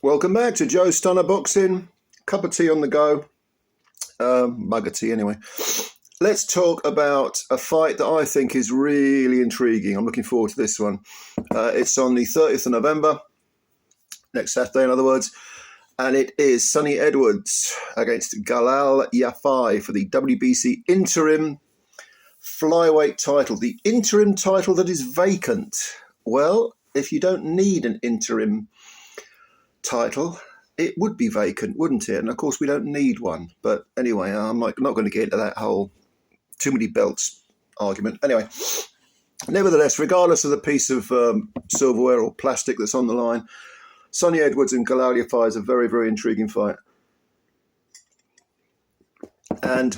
Welcome back to Joe Stunner Boxing. Cup of tea on the go. Mug of tea anyway. Let's talk about a fight that I think is really intriguing. I'm looking forward to this one. It's on the 30th of November, next Saturday in other words, and it is Sonny Edwards against Galal Yafai for the WBC interim flyweight title. The interim title that is vacant. Well, if you don't need an interim title, it would be vacant, wouldn't it? And of course we don't need one, but anyway, I'm not going to get into that whole too many belts argument. Anyway, nevertheless, regardless of the piece of silverware or plastic that's on the line, Sonny Edwards and Galal Yafai is a very, very intriguing fight, and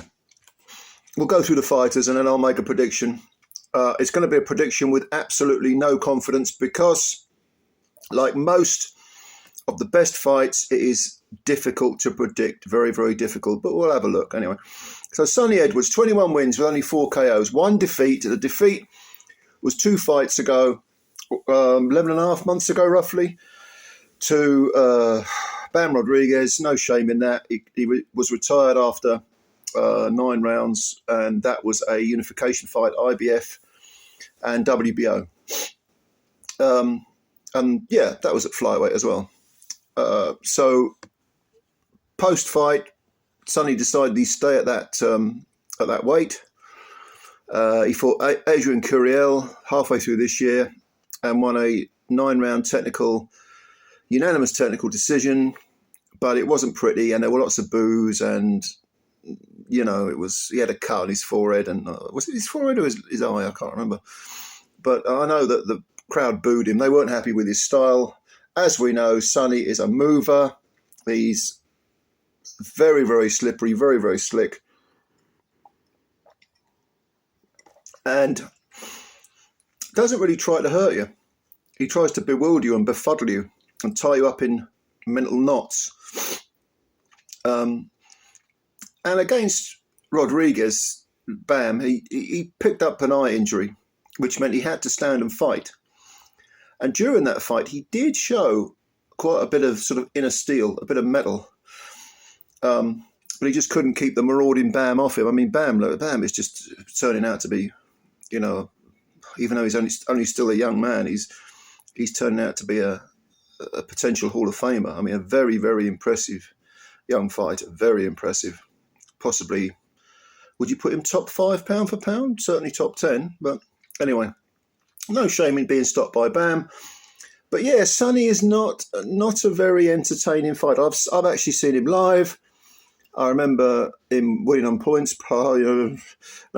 we'll go through the fighters and then I'll make a prediction. It's going to be a prediction with absolutely no confidence because, like most of the best fights, it is difficult to predict, very, very difficult, but we'll have a look anyway. So Sonny Edwards, 21 wins with only 4 KOs, 1 defeat. The defeat was 2 fights ago, 11 and a half months ago roughly, to Bam Rodriguez. No shame in that. He was retired after 9 rounds, and that was a unification fight, IBF and WBO. And yeah, that was at flyweight as well. So post-fight, Sonny decided he'd stay at that weight. He fought Adrian Curiel halfway through this year and won a 9-round unanimous technical decision, but it wasn't pretty, and there were lots of boos, and you know, he had a cut on his forehead, and was it his forehead or his eye? I can't remember. But I know that the crowd booed him. They weren't happy with his style. As we know, Sonny is a mover. He's very, very slippery, very, very slick. And doesn't really try to hurt you. He tries to bewilder you and befuddle you and tie you up in mental knots. And against Rodriguez, Bam, he picked up an eye injury, which meant he had to stand and fight. And during that fight, he did show quite a bit of sort of inner steel, a bit of metal. But he just couldn't keep the marauding Bam off him. I mean, Bam is just turning out to be, you know, even though he's only still a young man, he's turning out to be a potential Hall of Famer. I mean, a very, very impressive young fighter, very impressive. Possibly, would you put him top 5 pound for pound? Certainly top 10. But anyway, no shame in being stopped by Bam. But yeah, Sonny is not a very entertaining fighter. I've actually seen him live. I remember him winning on points, no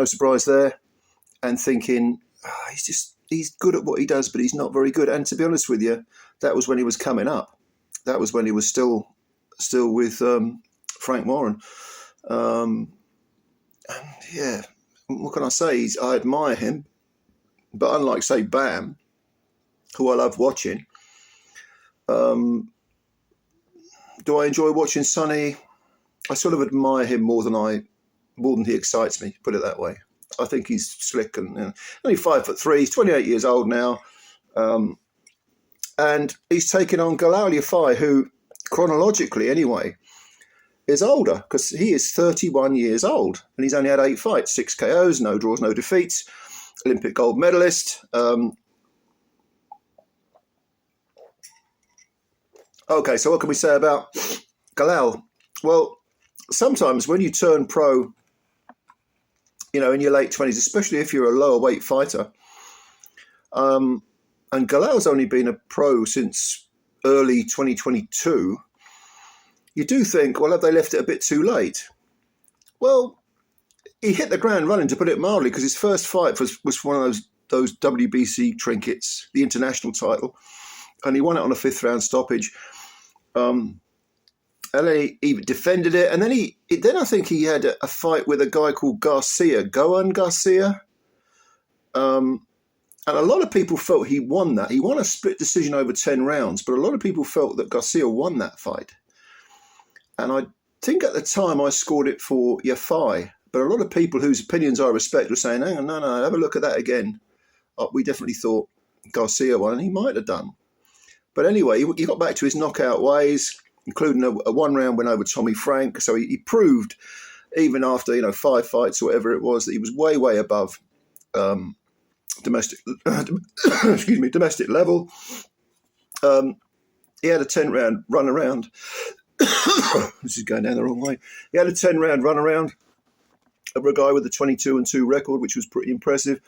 surprise there, and thinking, he's good at what he does, but he's not very good. And to be honest with you, that was when he was coming up. That was when he was still with Frank Warren. And yeah, what can I say? I admire him. But unlike, say, Bam, who I love watching, do I enjoy watching Sonny? I sort of admire him more than he excites me, put it that way. I think he's slick and only 5'3". He's 28 years old now. And he's taken on Galal Yafai, who chronologically anyway is older because he is 31 years old and he's only had 8 fights, 6 KOs, no draws, no defeats. Olympic gold medalist. Okay, so what can we say about Galal? Well, sometimes when you turn pro, you know, in your late 20s, especially if you're a lower weight fighter, and Galal's only been a pro since early 2022, you do think, well, have they left it a bit too late? Well, he hit the ground running, to put it mildly, because his first fight was one of those WBC trinkets, the international title, and he won it on a 5th round stoppage. And then he defended it, and then I think he had a fight with a guy called Goan Garcia. And a lot of people felt he won that. He won a split decision over 10 rounds, but a lot of people felt that Garcia won that fight. And I think at the time I scored it for Yafai. But a lot of people whose opinions I respect were saying, hang on, no, have a look at that again. We definitely thought Garcia won, and he might have done. But anyway, he got back to his knockout ways, including a one-round win over Tommy Frank. So he proved, even after 5 fights or whatever it was, that he was way, way above domestic domestic level. He had a 10-round run around. This is going down the wrong way. He had a 10-round run around over a guy with a 22-2 record, which was pretty impressive.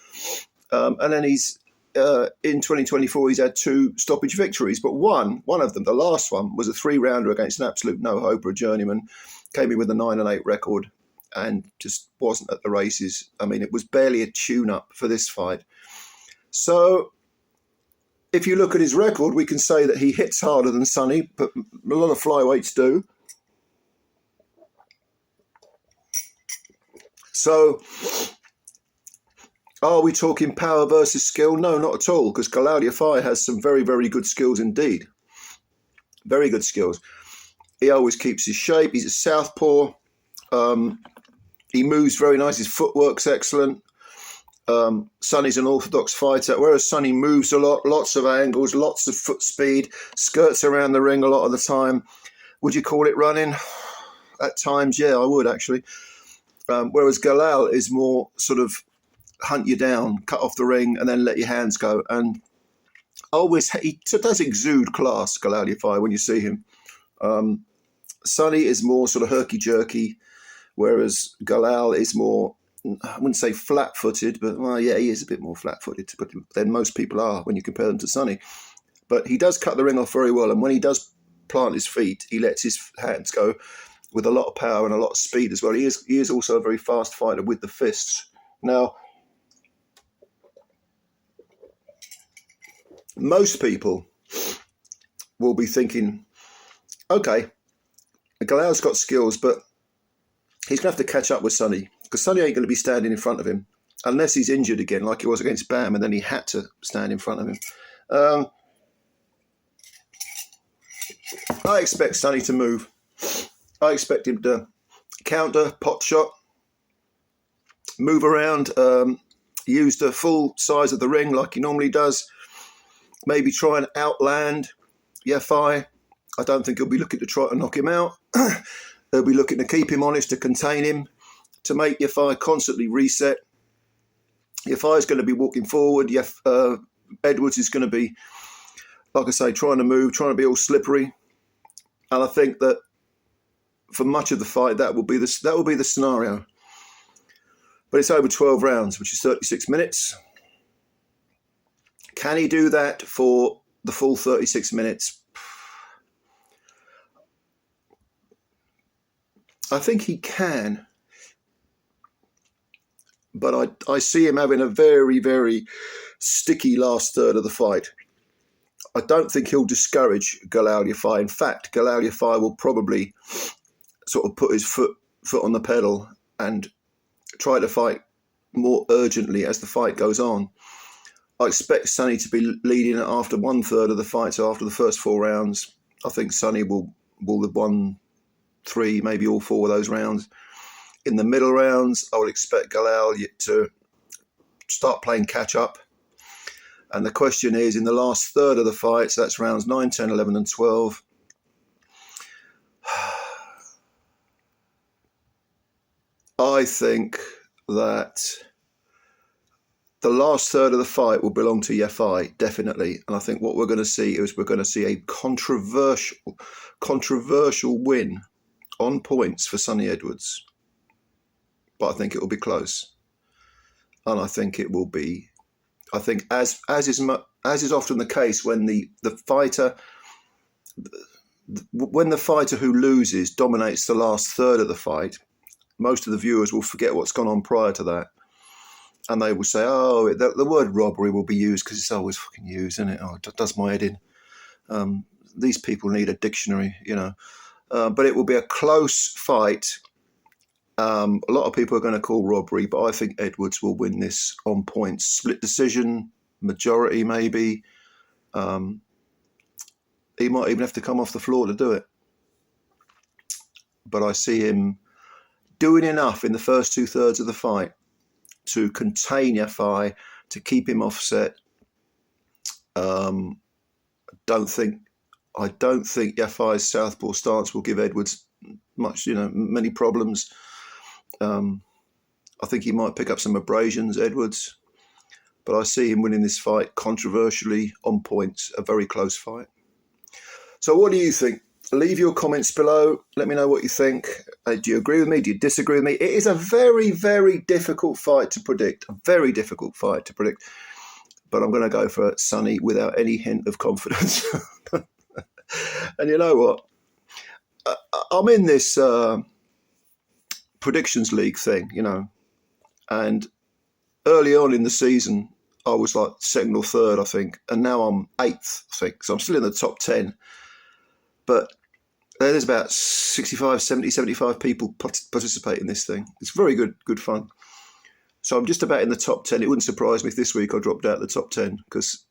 And then he's in 2024, he's had 2 stoppage victories, but one of them, the last one, was a 3-rounder against an absolute no-hoper, a journeyman. Came in with a 9-8 record and just wasn't at the races. I mean, it was barely a tune-up for this fight. So if you look at his record, we can say that he hits harder than Sonny, but a lot of flyweights do. So are we talking power versus skill? No, not at all, because GALAL YAFAI has some very, very good skills indeed. Very good skills. He always keeps his shape. He's a southpaw. He moves very nice. His footwork's excellent. Sonny's an orthodox fighter, whereas Sonny moves a lot, lots of angles, lots of foot speed, skirts around the ring a lot of the time. Would you call it running? At times, yeah, I would actually. Whereas GALAL is more sort of hunt you down, cut off the ring, and then let your hands go. And always, he does exude class, GALAL YAFAI, when you see him. Sonny is more sort of herky-jerky, whereas GALAL is more, I wouldn't say flat-footed, but, well, yeah, he is a bit more flat-footed than most people are when you compare them to Sonny. But he does cut the ring off very well, and when he does plant his feet, he lets his hands go with a lot of power and a lot of speed as well. He is also a very fast fighter with the fists. Now, most people will be thinking, okay, GALAL's got skills, but he's going to have to catch up with Sonny, because Sonny ain't going to be standing in front of him unless he's injured again, like he was against Bam, and then he had to stand in front of him. I expect Sonny to move. I expect him to counter, pot shot, move around, use the full size of the ring like he normally does, maybe try and outland YAFAI. I don't think he'll be looking to try to knock him out. He'll be looking to keep him honest, to contain him, to make YAFAI constantly reset. YAFAI is going to be walking forward. Edwards is going to be, like I say, trying to move, trying to be all slippery. And I think that for much of the fight, that will be the scenario. But it's over 12 rounds, which is 36 minutes. Can he do that for the full 36 minutes? I think he can. But I see him having a very, very sticky last third of the fight. I don't think he'll discourage GALAL YAFAI. In fact, GALAL YAFAI will probably sort of put his foot on the pedal and try to fight more urgently as the fight goes on. I expect Sonny to be leading after 1/3 of the fight, so after the first 4 rounds. I think Sonny will have won 3, maybe all 4 of those rounds. In the middle rounds, I would expect GALAL to start playing catch-up. And the question is, in the last third of the fight, so that's rounds 9, 10, 11 and 12, I think that the last third of the fight will belong to YAFAI, definitely. And I think what we're going to see is a controversial win on points for Sonny Edwards. But I think it will be close. And I think it will be, I think as is often the case when the fighter who loses dominates the last third of the fight, most of the viewers will forget what's gone on prior to that. And they will say, oh, the word robbery will be used because it's always fucking used, isn't it? Oh, it does my head in. These people need a dictionary, But it will be a close fight. A lot of people are going to call robbery, but I think Edwards will win this on points. Split decision, majority maybe. He might even have to come off the floor to do it. But I see him doing enough in the first 2/3 of the fight to contain YAFAI, to keep him offset. don't think Yafai's southpaw stance will give Edwards many problems. I think he might pick up some abrasions, Edwards, but I see him winning this fight controversially on points, a very close fight. So what do you think? Leave your comments below. Let me know what you think. Do you agree with me? Do you disagree with me? It is a very, very difficult fight to predict. A very difficult fight to predict. But I'm going to go for Sonny without any hint of confidence. And you know what? I'm in this predictions league thing, and early on in the season, I was like second or third, I think. And now I'm 8th, I think. So I'm still in the top 10. But there's about 65, 70, 75 people participate in this thing. It's very good fun. So I'm just about in the top 10. It wouldn't surprise me if this week I dropped out of the top 10, because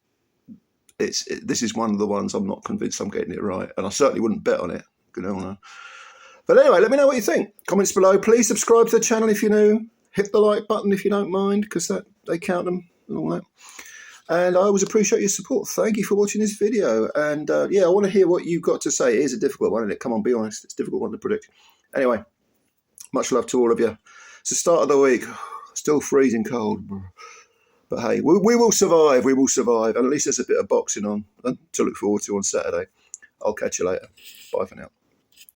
this is one of the ones I'm not convinced I'm getting it right. And I certainly wouldn't bet on it. But anyway, let me know what you think. Comments below. Please subscribe to the channel if you're new. Hit the like button if you don't mind, because they count them and all that. And I always appreciate your support. Thank you for watching this video. And I want to hear what you've got to say. It is a difficult one, isn't it? Come on, be honest. It's a difficult one to predict. Anyway, much love to all of you. It's the start of the week. Still freezing cold. But hey, we will survive. We will survive. And at least there's a bit of boxing on to look forward to on Saturday. I'll catch you later. Bye for now.